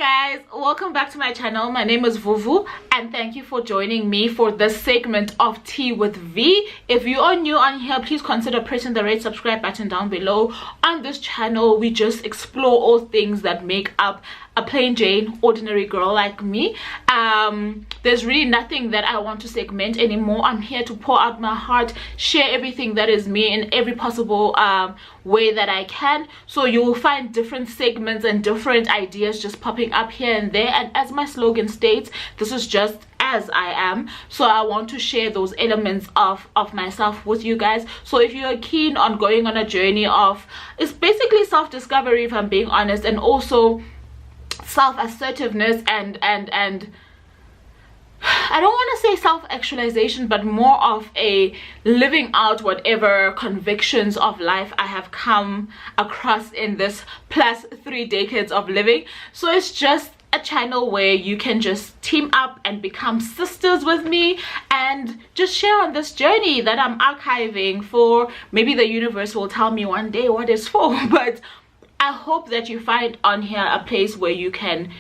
guys, welcome back to my channel. My name is Vuvu and thank you for joining me for this segment of Tea with V. If you are new on here, please consider pressing the red subscribe button down below. On this channel we just explore all things that make up a plain Jane ordinary girl like me. There's really nothing that I want to segment anymore. I'm here to pour out my heart, share everything that is me in every possible way that I can. So you will find different segments and different ideas just popping up here and there, and as my slogan states, this is just as I am. So I want to share those elements of myself with you guys. So if you're keen on going on a journey of, it's basically self-discovery if I'm being honest, and also self-assertiveness and I don't want to say self-actualization, but more of a living out whatever convictions of life I have come across in this plus 3 decades of living. So it's just a channel where you can just team up and become sisters with me and just share on this journey that I'm archiving for. Maybe the universe will tell me one day what it's for, but I hope that you find on here a place where you can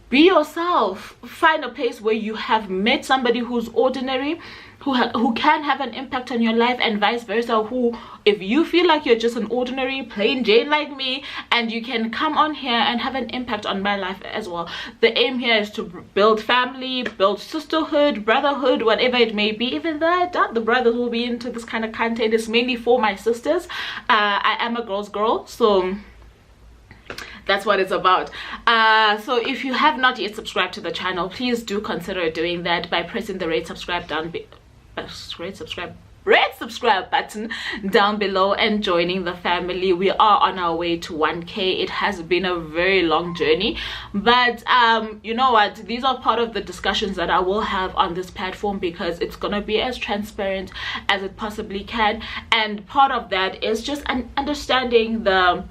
be yourself, find a place where you have met somebody who's ordinary, who can have an impact on your life, and vice versa, who, if you feel like you're just an ordinary plain Jane like me, and you can come on here and have an impact on my life as well. The aim here is to build family, build sisterhood, brotherhood, whatever it may be. Even though I doubt the brothers will be into this kind of content, it's mainly for my sisters. I am a girl's girl, so that's what it's about. So if you have not yet subscribed to the channel, please do consider doing that by pressing the red subscribe button down below and joining the family. We are on our way to 1K. It has been a very long journey, but you know what, these are part of the discussions that I will have on this platform, because it's gonna be as transparent as it possibly can, and part of that is just understanding the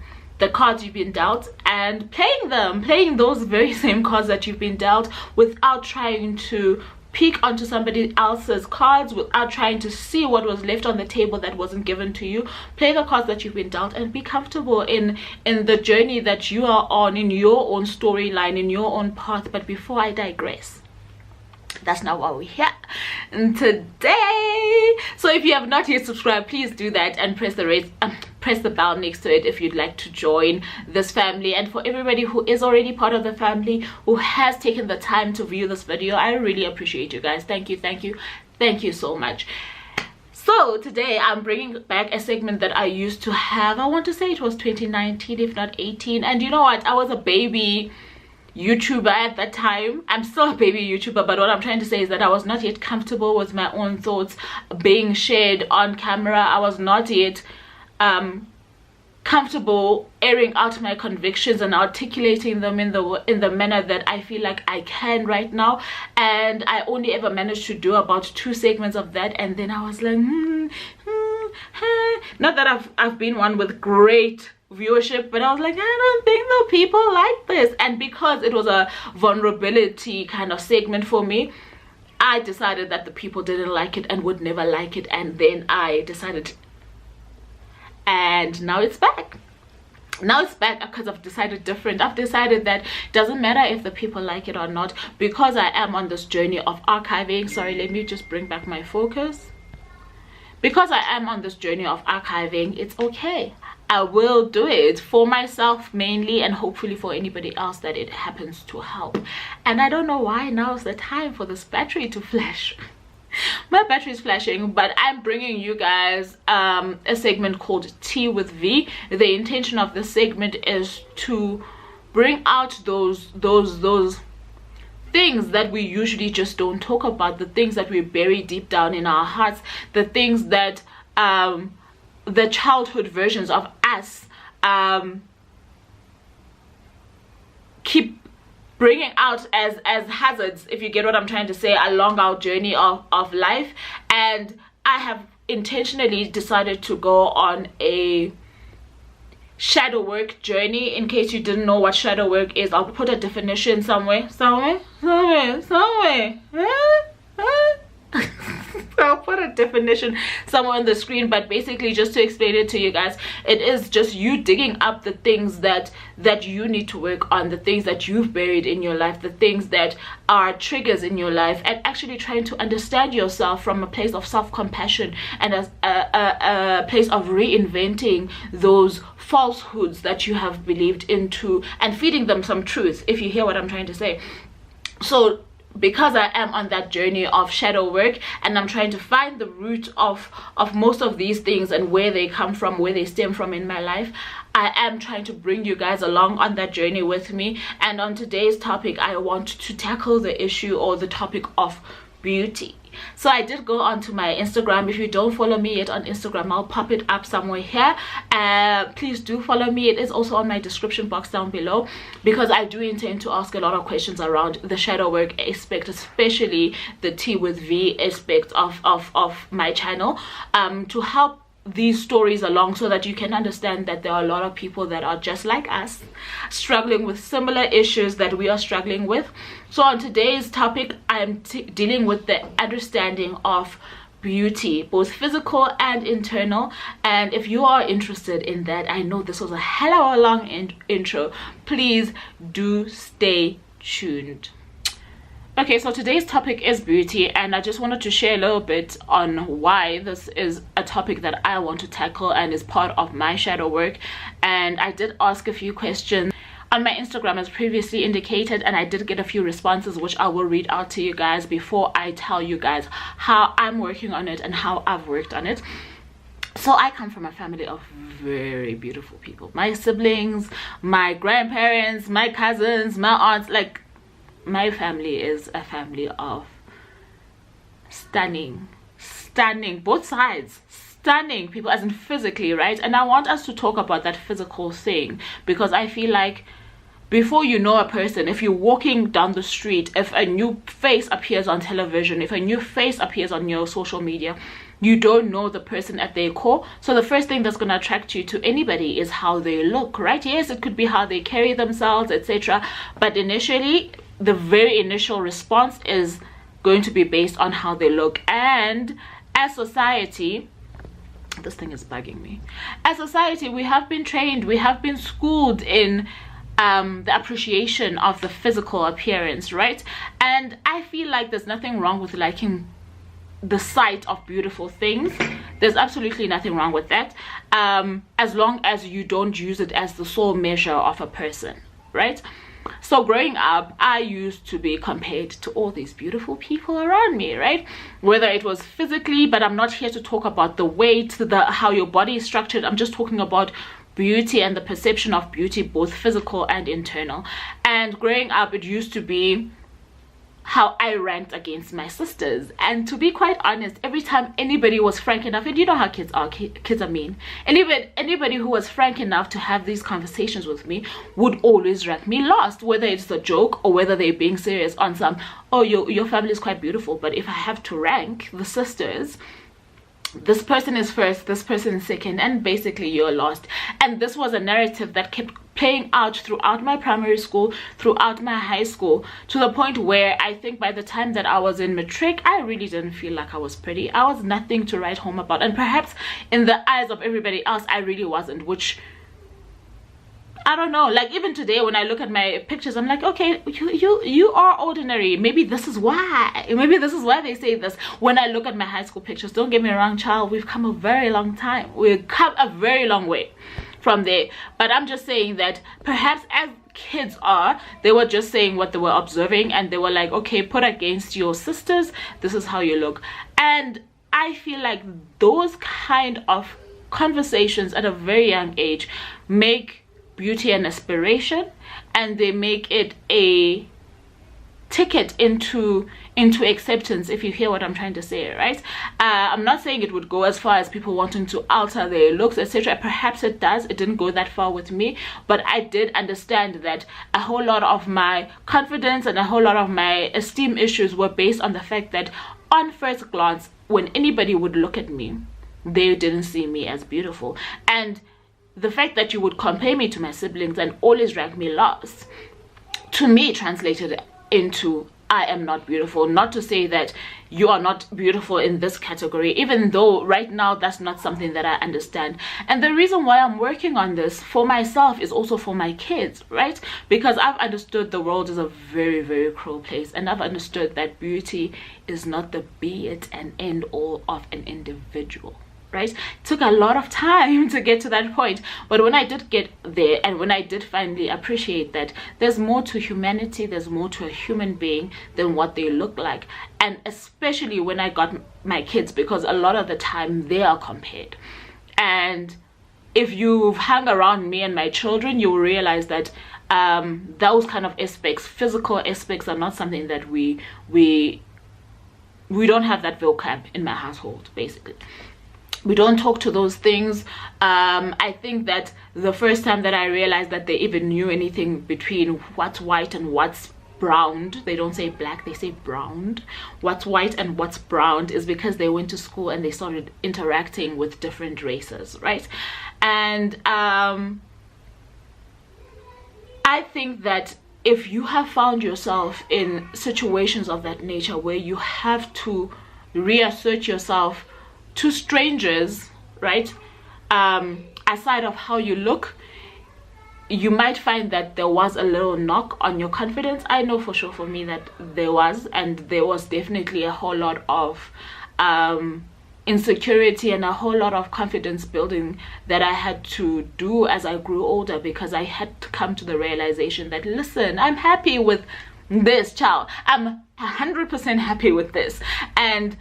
cards you've been dealt and playing those very same cards that you've been dealt without trying to peek onto somebody else's cards, without trying to see what was left on the table that wasn't given to you. Play the cards that you've been dealt and be comfortable in the journey that you are on, in your own storyline, in your own path. But before I digress, that's not why we're here today. So if you have not yet subscribed, please do that and press the bell next to it if you'd like to join this family. And for everybody who is already part of the family, who has taken the time to view this video, I really appreciate you guys. Thank you so much. So today I'm bringing back a segment that I used to have. I want to say it was 2019, if not 18. And you know what, I was a baby YouTuber at that time. I'm still a baby YouTuber, but what I'm trying to say is that I was not yet comfortable with my own thoughts being shared on camera. I was not yet comfortable airing out my convictions and articulating them in the manner that I feel like I can right now. And I only ever managed to do about 2 segments of that, and then I was like not that I've been one with great viewership, but I was like, I don't think the people like this. And because it was a vulnerability kind of segment for me, I decided that the people didn't like it and would never like it, and then I decided, and now it's back. Now it's back because I've decided different. I've decided that it doesn't matter if the people like it or not, because I am on this journey of archiving. Sorry, let me just bring back my focus. Because I am on this journey of archiving, it's okay. I will do it for myself mainly, and hopefully for anybody else that it happens to help. And I don't know why now's the time for this battery to flash. My battery is flashing, but I'm bringing you guys a segment called Tea with V. The intention of this segment is to bring out those things that we usually just don't talk about, the things that we bury deep down in our hearts, the things that the childhood versions of us keep bringing out as hazards, if you get what I'm trying to say, along our journey of life. And I have intentionally decided to go on a shadow work journey. In case you didn't know what shadow work is, I'll put a definition somewhere. I'll put a definition somewhere on the screen, but basically, just to explain it to you guys, it is just you digging up the things that you need to work on, the things that you've buried in your life, the things that are triggers in your life, and actually trying to understand yourself from a place of self-compassion and as a place of reinventing those falsehoods that you have believed into and feeding them some truth, if you hear what I'm trying to say. So because I am on that journey of shadow work, and I'm trying to find the root of most of these things and where they come from, where they stem from in my life, I am trying to bring you guys along on that journey with me. And on today's topic, I want to tackle the issue or the topic of beauty. So I did go onto my Instagram. If you don't follow me yet on Instagram, I'll pop it up somewhere here. Please do follow me. It is also on my description box down below, because I do intend to ask a lot of questions around the shadow work aspect, especially the Tea With Vee aspect of my channel, to help these stories along, so that you can understand that there are a lot of people that are just like us, struggling with similar issues that we are struggling with. So on today's topic, I'm dealing with the understanding of beauty, both physical and internal. And if you are interested in that, I know this was a hell of a long intro, please do stay tuned. Okay, so today's topic is beauty, and I just wanted to share a little bit on why this is a topic that I want to tackle and is part of my shadow work. And I did ask a few questions on my Instagram as previously indicated, and I did get a few responses which I will read out to you guys before I tell you guys how I'm working on it and how I've worked on it. So I come from a family of very beautiful people. My siblings, my grandparents, my cousins, my aunts, like, my family is a family of stunning, both sides, stunning people, as in physically, right? And I want us to talk about that physical thing, because I feel like before you know a person, if you're walking down the street, if a new face appears on television, if a new face appears on your social media, you don't know the person at their core. So the first thing that's going to attract you to anybody is how they look, right? Yes, it could be how they carry themselves, etc. But initially, the very initial response is going to be based on how they look. And as society, this thing is bugging me, as society, we have been trained, we have been schooled in the appreciation of the physical appearance, right? And I feel like there's nothing wrong with liking the sight of beautiful things. There's absolutely nothing wrong with that, as long as you don't use it as the sole measure of a person, right? So growing up, I used to be compared to all these beautiful people around me, right? Whether it was physically, but I'm not here to talk about the weight, how your body is structured. I'm just talking about beauty and the perception of beauty, both physical and internal. And growing up, it used to be how I ranked against my sisters. And to be quite honest, every time anybody was frank enough, and you know how kids are, kids are mean, anybody who was frank enough to have these conversations with me would always rank me last, whether it's a joke or whether they're being serious on some, oh, your family is quite beautiful, but if I have to rank the sisters, this person is first, this person is second, and basically you're lost. And this was a narrative that kept playing out throughout my primary school, throughout my high school, to the point where I think by the time that I was in matric, I really didn't feel like I was pretty. I was nothing to write home about, and perhaps in the eyes of everybody else, I really wasn't, which I don't know, like even today when I look at my pictures, I'm like, okay, you are ordinary. Maybe this is why they say this. When I look at my high school pictures, don't get me wrong, child, we've come a very long time. We've come a very long way from there. But I'm just saying that perhaps as kids are, they were just saying what they were observing, and they were like, okay, put against your sisters, this is how you look. And I feel like those kind of conversations at a very young age make beauty an aspiration, and they make it a ticket into acceptance, if you hear what I'm trying to say, right? I'm not saying it would go as far as people wanting to alter their looks, etc. Perhaps it does. It didn't go that far with me, but I did understand that a whole lot of my confidence and a whole lot of my esteem issues were based on the fact that on first glance, when anybody would look at me, they didn't see me as beautiful. And the fact that you would compare me to my siblings and always rank me last, to me translated into I am not beautiful. Not to say that you are not beautiful in this category, even though right now that's not something that I understand. And the reason why I'm working on this for myself is also for my kids, right? Because I've understood the world is a very, very cruel place, and I've understood that beauty is not the be it and end all of an individual. Right? It took a lot of time to get to that point, but when I did get there, and when I did finally appreciate that there's more to humanity, there's more to a human being than what they look like, and especially when I got my kids, because a lot of the time they are compared. And if you've hung around me and my children, you'll realize that those kind of aspects, physical aspects, are not something that we don't have that vocab in my household. Basically, we don't talk to those things. I think that the first time that I realized that they even knew anything between what's white and what's browned, they don't say black, they say browned, what's white and what's browned, is because they went to school and they started interacting with different races, right? And I think that if you have found yourself in situations of that nature where you have to reassert yourself to strangers, right, aside of how you look, you might find that there was a little knock on your confidence. I know for sure for me that there was, and there was definitely a whole lot of insecurity and a whole lot of confidence building that I had to do as I grew older, because I had to come to the realization that, listen, I'm happy with this, child, I'm 100% happy with this. And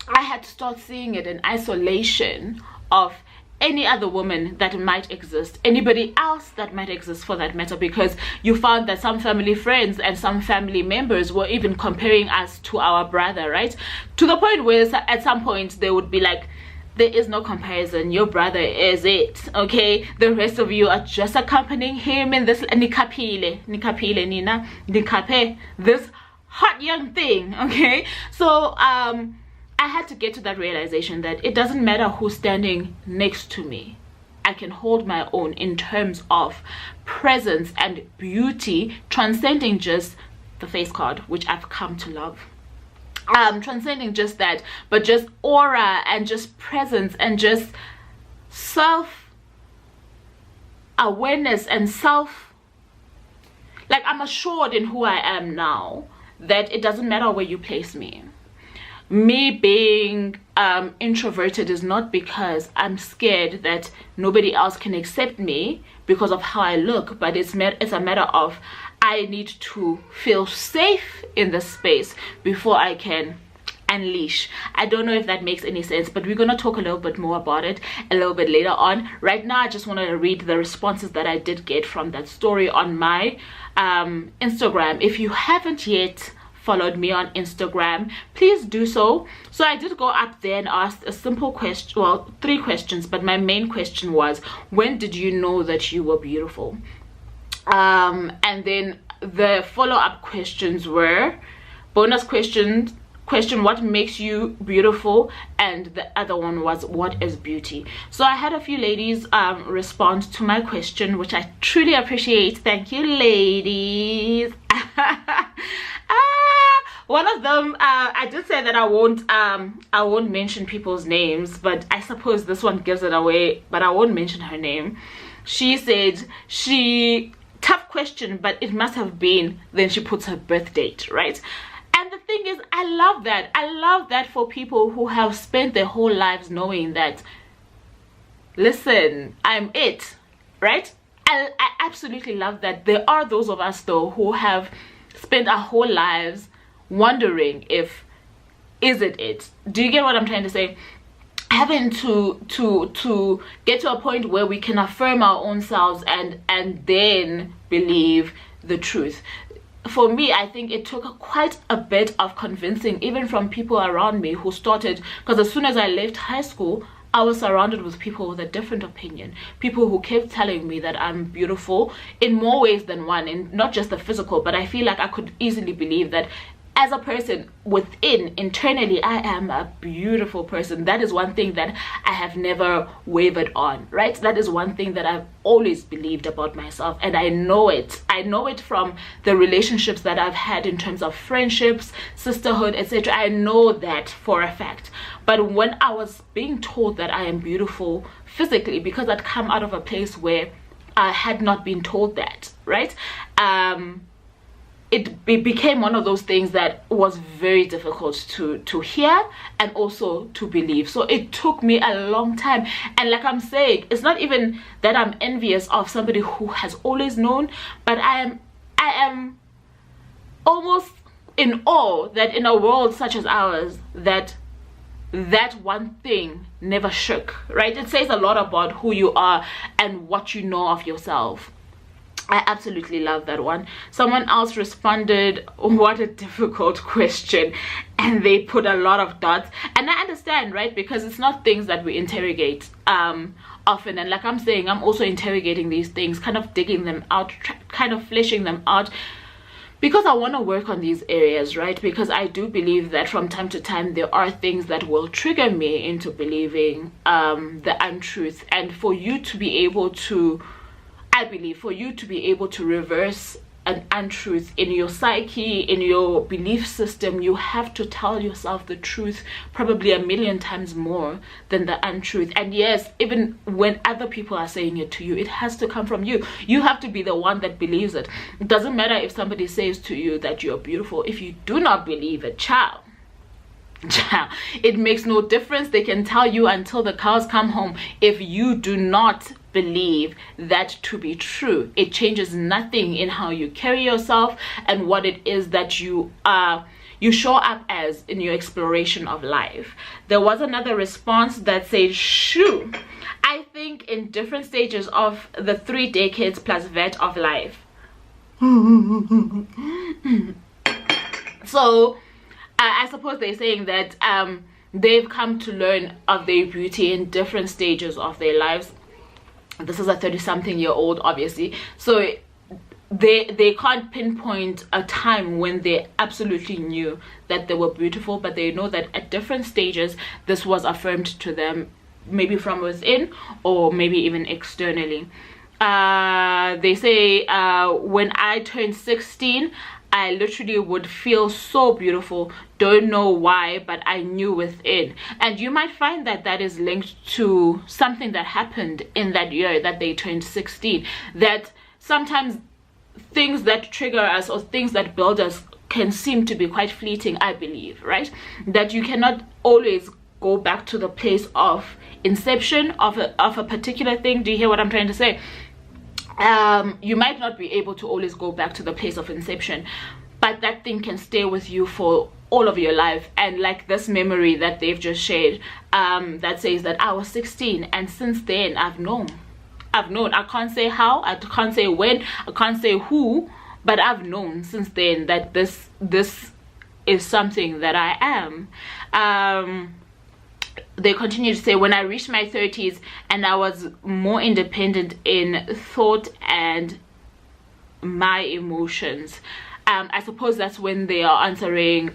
I had to start seeing it in isolation of any other woman that might exist, anybody else that might exist for that matter, because you found that some family friends and some family members were even comparing us to our brother, right? To the point where at some point they would be like, there is no comparison, your brother is it, okay? The rest of you are just accompanying him in this nikapile nina nikape, this hot young thing, okay? So I had to get to that realization that it doesn't matter who's standing next to me. I can hold my own in terms of presence and beauty, transcending just the face card, which I've come to love. Transcending just that, but just aura and just presence and just self-awareness and like, I'm assured in who I am now that it doesn't matter where you place me. Me being introverted is not because I'm scared that nobody else can accept me because of how I look, but it's a matter of I need to feel safe in this space before I can unleash. I don't know if that makes any sense, but we're gonna talk a little bit more about it a little bit later on. Right now I just want to read the responses that I did get from that story on my Instagram. If you haven't yet followed me on Instagram, please do so. So I did go up there and asked a simple question, well, 3 questions, but my main question was, when did you know that you were beautiful? And then the follow-up questions were bonus question, what makes you beautiful, and the other one was, what is beauty? So I had a few ladies respond to my question, which I truly appreciate. Thank you, ladies. One of them, I did say that I won't mention people's names, but I suppose this one gives it away, but I won't mention her name. She said tough question, but it must have been, then she puts her birth date, right? And the thing is, I love that. I love that for people who have spent their whole lives knowing that, listen, I'm it, right? I absolutely love that. There are those of us though who have spent our whole lives wondering if, is it? Do you get what I'm trying to say? Having to get to a point where we can affirm our own selves and then believe the truth. For me, I think it took quite a bit of convincing, even from people around me who started, because as soon as I left high school, I was surrounded with people with a different opinion, people who kept telling me that I'm beautiful in more ways than one, and not just the physical, but I feel like I could easily believe that as a person within, internally, I am a beautiful person. That is one thing that I have never wavered on, right? That is one thing that I've always believed about myself, and I know it from the relationships that I've had in terms of friendships, sisterhood, etc. I know that for a fact. But when I was being told that I am beautiful physically, because I'd come out of a place where I had not been told that, right? It became one of those things that was very difficult to hear and also to believe. So it took me a long time. And like I'm saying, it's not even that I'm envious of somebody who has always known, but I am almost in awe that in a world such as ours, that one thing never shook, right? It says a lot about who you are and what you know of yourself. I absolutely love that one. Someone else responded, what a difficult question, and they put a lot of dots. And I understand, right? Because it's not things that we interrogate often. And like I'm saying, I'm also interrogating these things, kind of digging them out, kind of fleshing them out, because I want to work on these areas, right? Because I do believe that from time to time there are things that will trigger me into believing the untruth. And for you to be able to, I believe, for you to be able to reverse an untruth in your psyche, in your belief system, you have to tell yourself the truth probably a million times more than the untruth. And yes, even when other people are saying it to you, it has to come from you. You have to be the one that believes it. It doesn't matter if somebody says to you that you're beautiful. If you do not believe it, child, it makes no difference. They can tell you until the cows come home. If you do not believe that to be true, it changes nothing in how you carry yourself and what it is that you show up as in your exploration of life. There was another response that said, shoo, I think in different stages of the 3 decades plus vet of life. So I suppose they're saying that they've come to learn of their beauty in different stages of their lives. This is a 30-something-year-old, obviously, so they can't pinpoint a time when they absolutely knew that they were beautiful, but they know that at different stages this was affirmed to them, maybe from within or maybe even externally. They say when I turned 16, I literally would feel so beautiful. Don't know why, but I knew within. And you might find that that is linked to something that happened in that year that they turned 16. That sometimes things that trigger us or things that build us can seem to be quite fleeting, I believe, right? That you cannot always go back to the place of inception of a particular thing. Do you hear what I'm trying to say? You might not be able to always go back to the place of inception, but that thing can stay with you for all of your life. And like this memory that they've just shared, that says that I was 16 and since then I've known. I can't say how, I can't say when, I can't say who, but I've known since then that this is something that I am. They continue to say, when I reached my 30s and I was more independent in thought and my emotions. I suppose that's when they are answering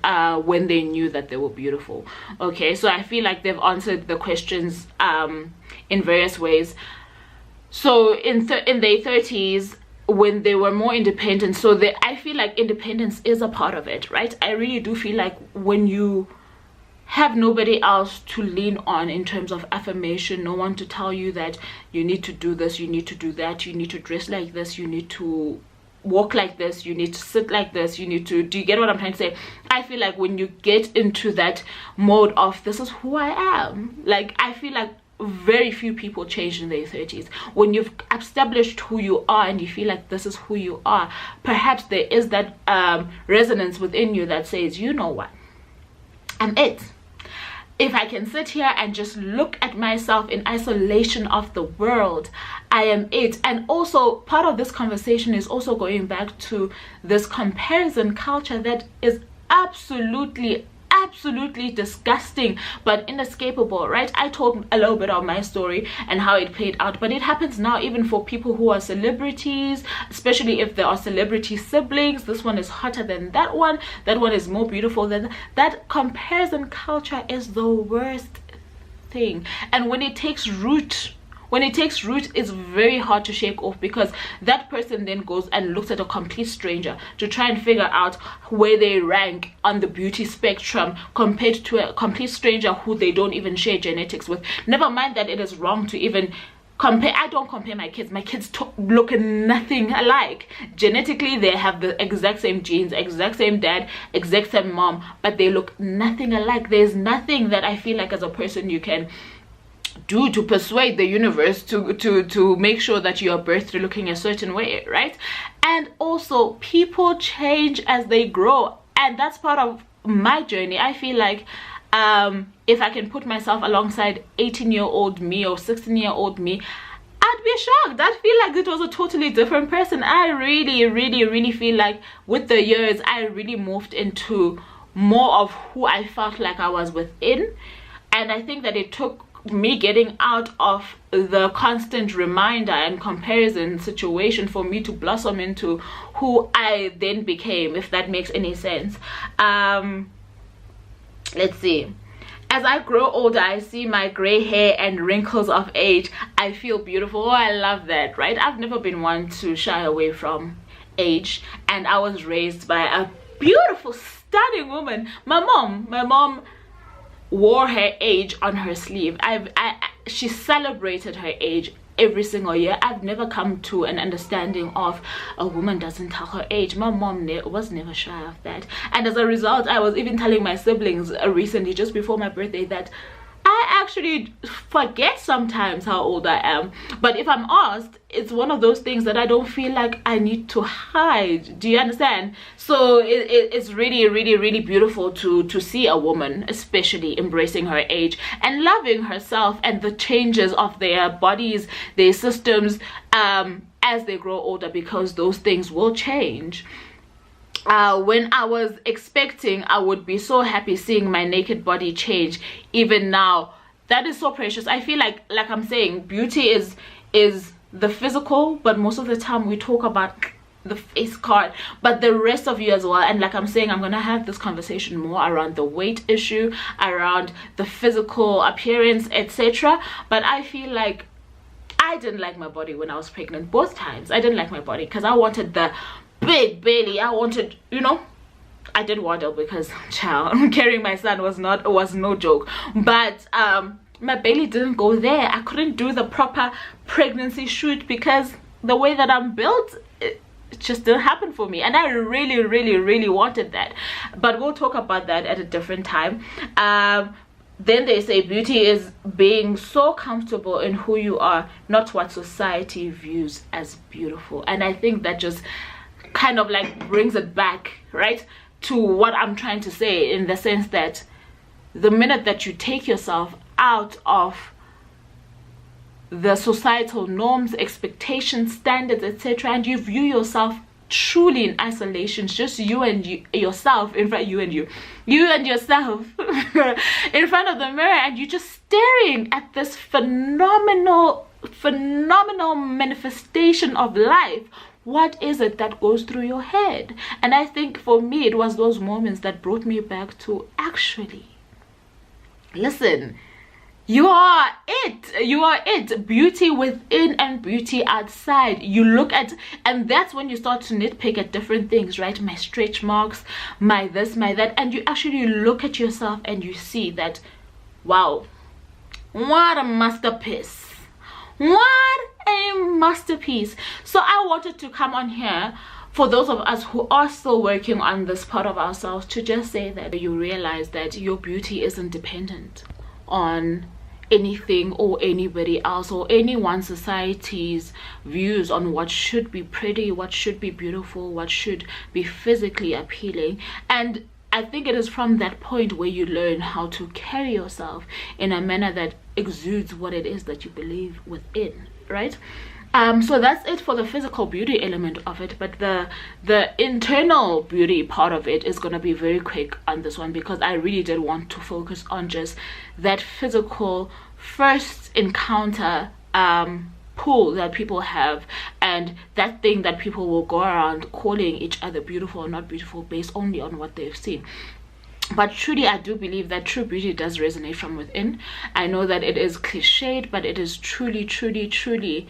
when they knew that they were beautiful. Okay, so I feel like they've answered the questions in various ways. So in their 30s, when they were more independent, so I feel like independence is a part of it, right? I really do feel like when you have nobody else to lean on in terms of affirmation, no one to tell you that you need to do this, you need to do that, you need to dress like this, you need to walk like this, you need to sit like this, you need to, do you get what I'm trying to say? I feel like when you get into that mode of this is who I am, like I feel like very few people change in their 30s. When you've established who you are and you feel like this is who you are, perhaps there is that resonance within you that says, you know what, I'm it. If I can sit here and just look at myself in isolation of the world, I am it. And also part of this conversation is also going back to this comparison culture that is absolutely absolutely disgusting but inescapable, right? I told a little bit of my story and how it played out, but it happens now even for people who are celebrities, especially if there are celebrity siblings. This one is hotter than that one is more beautiful than that. Comparison culture is the worst thing, and when it takes root, it's very hard to shake off, because that person then goes and looks at a complete stranger to try and figure out where they rank on the beauty spectrum compared to a complete stranger who they don't even share genetics with. Never mind that it is wrong to even compare. I don't compare my kids. My kids look nothing alike. Genetically, they have the exact same genes, exact same dad, exact same mom, but they look nothing alike. There's nothing that I feel like as a person you can do to persuade the universe to make sure that you are birthed looking a certain way, right? And also, people change as they grow, and that's part of my journey. I feel like if I can put myself alongside 18-year-old me or 16-year-old me, I'd be shocked. I'd feel like it was a totally different person. I really feel like with the years I really moved into more of who I felt like I was within, and I think that it took me getting out of the constant reminder and comparison situation for me to blossom into who I then became, if that makes any sense. Let's see. As I grow older, I see my gray hair and wrinkles of age. I feel beautiful. Oh, I love that, right? I've never been one to shy away from age, and I was raised by a beautiful, stunning woman. My mom wore her age on her sleeve. She celebrated her age every single year. I've never come to an understanding of a woman doesn't tell her age. My mom was never shy of that, and as a result, I was even telling my siblings recently, just before my birthday, that I actually forget sometimes how old I am. But if I'm asked, it's one of those things that I don't feel like I need to hide. Do you understand? So it's really beautiful to see a woman especially embracing her age and loving herself and the changes of their bodies, their systems, as they grow older, because those things will change. When I was expecting, I would be so happy seeing my naked body change. Even now, that is so precious. I feel like I'm saying, beauty is the physical, but most of the time we talk about the face card, but the rest of you as well. And like I'm saying, I'm gonna have this conversation more around the weight issue, around the physical appearance, etc. But I feel like I didn't like my body when I was pregnant. Both times I didn't like my body because I wanted the big belly. I wanted, you know, I did waddle because child, carrying my son was no joke. But my belly didn't go there. I couldn't do the proper pregnancy shoot because the way that I'm built, it just didn't happen for me, and I really wanted that. But we'll talk about that at a different time. Then they say beauty is being so comfortable in who you are, not what society views as beautiful. And I think that just kind of like brings it back, right, to what I'm trying to say, in the sense that the minute that you take yourself out of the societal norms, expectations, standards, etc., and you view yourself truly in isolation, just you and yourself, in fact you and yourself in front of the mirror, and you're just staring at this phenomenal manifestation of life, what is it that goes through your head? And I think for me, it was those moments that brought me back to, actually, listen, you are it. Beauty within and beauty outside. You look at, and that's when you start to nitpick at different things, right? My stretch marks, my this, my that, and you actually look at yourself and you see that, wow, what a masterpiece. What a masterpiece. So I wanted to come on here for those of us who are still working on this part of ourselves, to just say that you realize that your beauty isn't dependent on anything or anybody else, or anyone society's views on what should be pretty, what should be beautiful, what should be physically appealing. And I think it is from that point where you learn how to carry yourself in a manner that exudes what it is that you believe within, right? So that's it for the physical beauty element of it, but the internal beauty part of it is going to be very quick on this one, because I really did want to focus on just that physical first encounter pull that people have, and that thing that people will go around calling each other beautiful or not beautiful based only on what they've seen. But truly, I do believe that true beauty does resonate from within. I know that it is cliched, but it is truly, truly, truly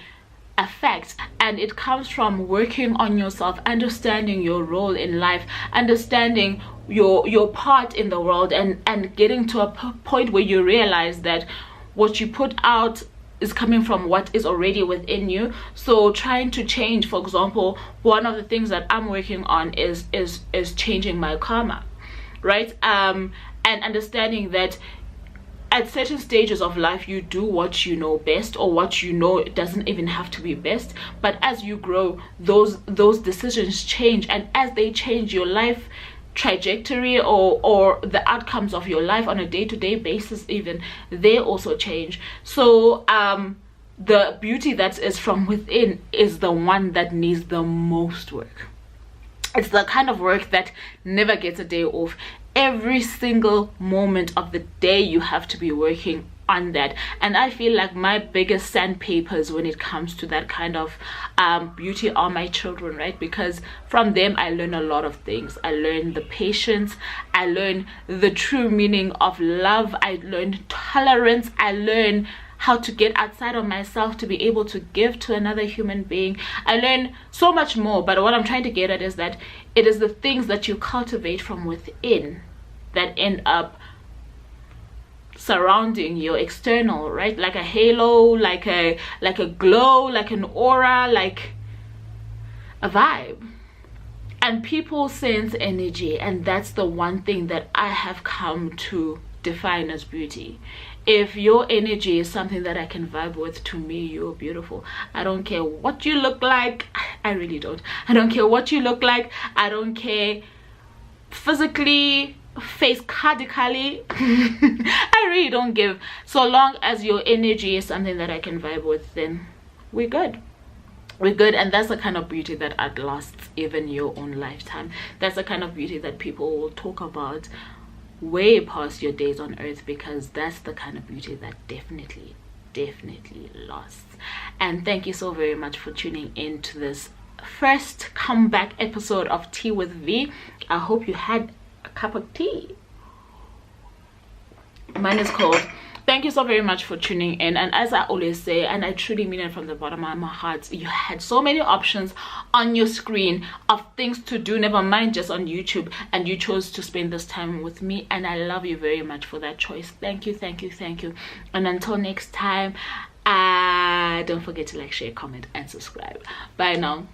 a fact, and it comes from working on yourself, understanding your role in life, understanding your part in the world, and getting to a point where you realize that what you put out is coming from what is already within you. So trying to change, for example, one of the things that I'm working on is changing my karma, right? And understanding that at certain stages of life you do what you know best, or what you know it doesn't even have to be best, but as you grow, those decisions change, and as they change, your life trajectory or the outcomes of your life on a day-to-day basis, even, they also change. So the beauty that is from within is the one that needs the most work. It's the kind of work that never gets a day off. Every single moment of the day you have to be working on that. And I feel like my biggest sandpapers when it comes to that kind of beauty are my children, right? Because from them I learn a lot of things. I learn the patience, I learn the true meaning of love, I learn tolerance, I learn how to get outside of myself to be able to give to another human being. I learn so much more, but what I'm trying to get at is that it is the things that you cultivate from within that end up surrounding your external, right? Like a halo, like a glow, like an aura, like a vibe. And people sense energy, and that's the one thing that I have come to define as beauty. If your energy is something that I can vibe with, to me you're beautiful. I don't care what you look like. I really don't. I don't care what you look like. I don't care physically, face cardically. I really don't give. So long as your energy is something that I can vibe with, then we're good. We're good. And that's the kind of beauty that outlasts even your own lifetime. That's the kind of beauty that people will talk about way past your days on earth, because that's the kind of beauty that definitely lasts. And thank you so very much for tuning in to this first comeback episode of Tea with Vee. I hope you had a cup of tea. Mine is cold. Thank you so very much for tuning in. And as I always say, and I truly mean it from the bottom of my heart, you had so many options on your screen of things to do, never mind just on YouTube, and you chose to spend this time with me, and I love you very much for that choice. Thank you, thank you, thank you. And until next time, don't forget to like, share, comment, and subscribe. Bye now.